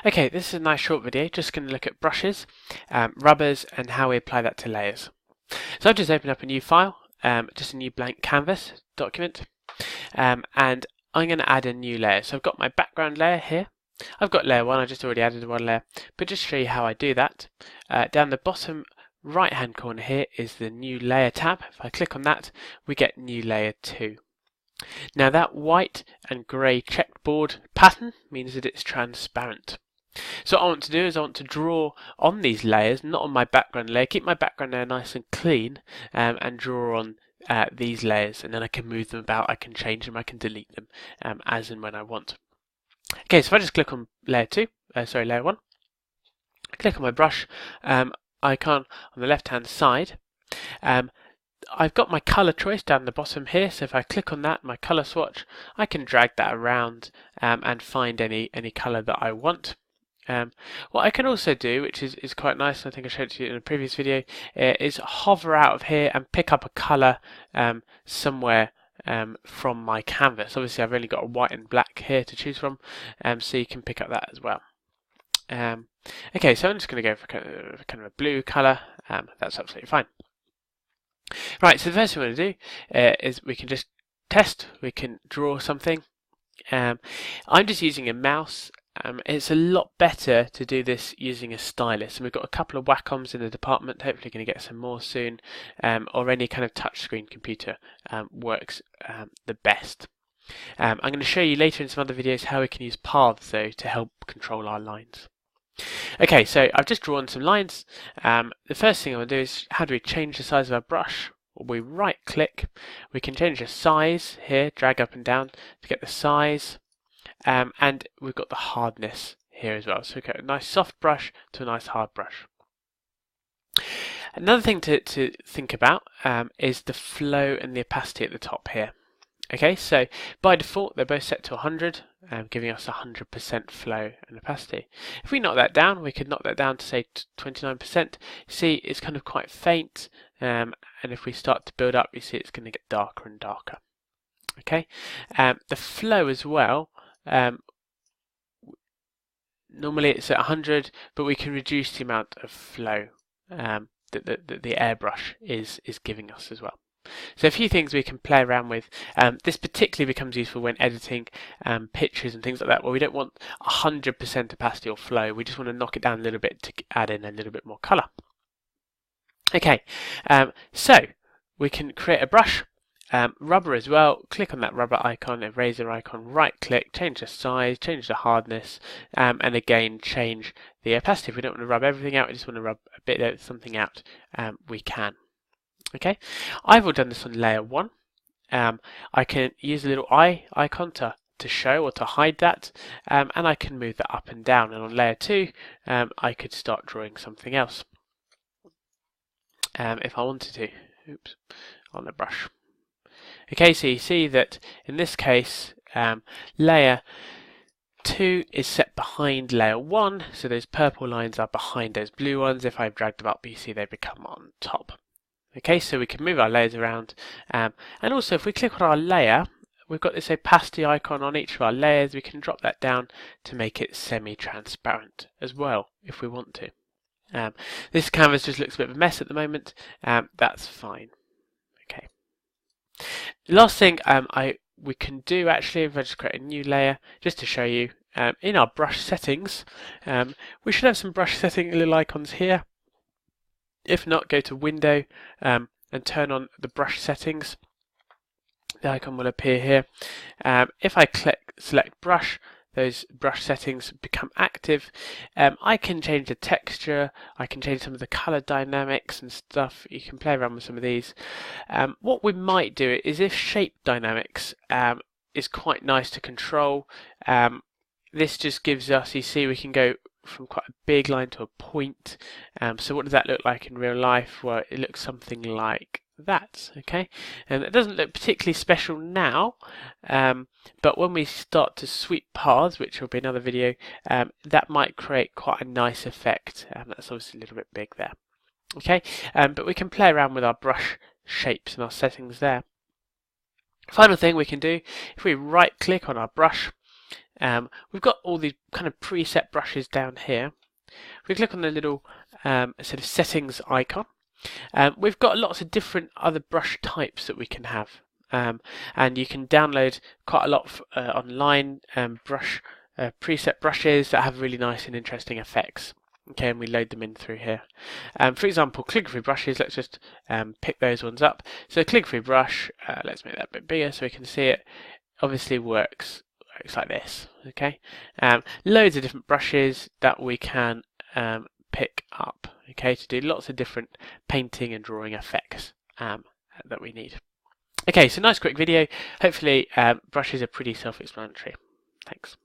Okay, this is a nice short video, just going to look at brushes, rubbers, and how we apply that to layers. So I've just opened up a new file, just a new blank canvas document, and I'm going to add a new layer. So I've got my background layer here. I've got layer 1, I just already added one layer, but just to show you how I do that, down the bottom right hand corner here is the new layer tab. If I click on that, we get new layer 2. Now that white and grey checkboard pattern means that it's transparent. So what I want to do is I want to draw on these layers, not on my background layer, keep my background layer nice and clean, and draw on these layers, and then I can move them about, I can change them, I can delete them as and when I want. Okay, so if I just click on layer 1, click on my brush icon on the left hand side, I've got my colour choice down the bottom here, so if I click on that, my colour swatch, I can drag that around and find any colour that I want. What I can also do, which is quite nice, I think I showed it to you in a previous video, is hover out of here and pick up a colour somewhere from my canvas. Obviously I've only got a white and black here to choose from, so you can pick up that as well. Okay, so I'm just going to go for kind of a blue colour, that's absolutely fine. Right, so the first thing we're going to do is we can just test, we can draw something. I'm just using a mouse. It's a lot better to do this using a stylus, and we've got a couple of Wacoms in the department, hopefully going to get some more soon, or any kind of touchscreen computer works the best. I'm going to show you later in some other videos how we can use paths though to help control our lines. Okay, so I've just drawn some lines. The first thing I want to do is, how do we change the size of our brush? Well, we right click, we can change the size here, drag up and down to get the size, and we've got the hardness here as well. So we've got a nice soft brush to a nice hard brush. Another thing to think about is the flow and the opacity at the top here. Okay, so by default they're both set to 100, giving us 100% flow and opacity. If we knock that down, we could knock that down to say 29%. See, it's kind of quite faint, and if we start to build up, you see it's going to get darker and darker. Okay, the flow as well. Normally it's at 100, but we can reduce the amount of flow that the airbrush is giving us as well. So a few things we can play around with. This particularly becomes useful when editing pictures and things like that, where we don't want 100% opacity or flow. We just want to knock it down a little bit to add in a little bit more colour. Okay, so we can create a brush. Rubber as well, click on that rubber icon, eraser icon, right click, change the size, change the hardness, and again change the opacity. If we don't want to rub everything out, we just want to rub a bit of something out, we can. Okay, I've all done this on layer 1. I can use a little eye icon to show or to hide that, and I can move that up and down. And on layer 2, I could start drawing something else if I wanted to. Oops, on the brush. Okay, so you see that in this case, layer 2 is set behind layer 1, so those purple lines are behind those blue ones. If I've dragged them up, you see they become on top. Okay, so we can move our layers around, and also if we click on our layer, we've got this opacity icon on each of our layers. We can drop that down to make it semi-transparent as well if we want to. This canvas just looks a bit of a mess at the moment. That's fine. Okay. The last thing we can do actually, if I just create a new layer, just to show you, in our brush settings, we should have some brush setting little icons here. If not, go to Window and turn on the brush settings. The icon will appear here. If I select brush, those brush settings become active. I can change the texture, I can change some of the color dynamics and stuff. You can play around with some of these. What we might do is, if shape dynamics is quite nice to control, this just gives us, you see, we can go from quite a big line to a point. So what does that look like in real life? Well, it looks something like that. Okay, and it doesn't look particularly special now, but when we start to sweep paths, which will be another video, that might create quite a nice effect. That's obviously a little bit big there. Okay, but we can play around with our brush shapes and our settings there. Final thing we can do, if we right click on our brush, we've got all these kind of preset brushes down here. If we click on the little sort of settings icon, we've got lots of different other brush types that we can have. And you can download quite a lot online brush preset brushes that have really nice and interesting effects. Okay, and we load them in through here. For example, calligraphy brushes, let's just pick those ones up. So a calligraphy brush, let's make that a bit bigger so we can see it, obviously works like this. Okay, loads of different brushes that we can pick up, okay, to do lots of different painting and drawing effects that we need. Okay, so nice quick video. Hopefully brushes are pretty self-explanatory. Thanks.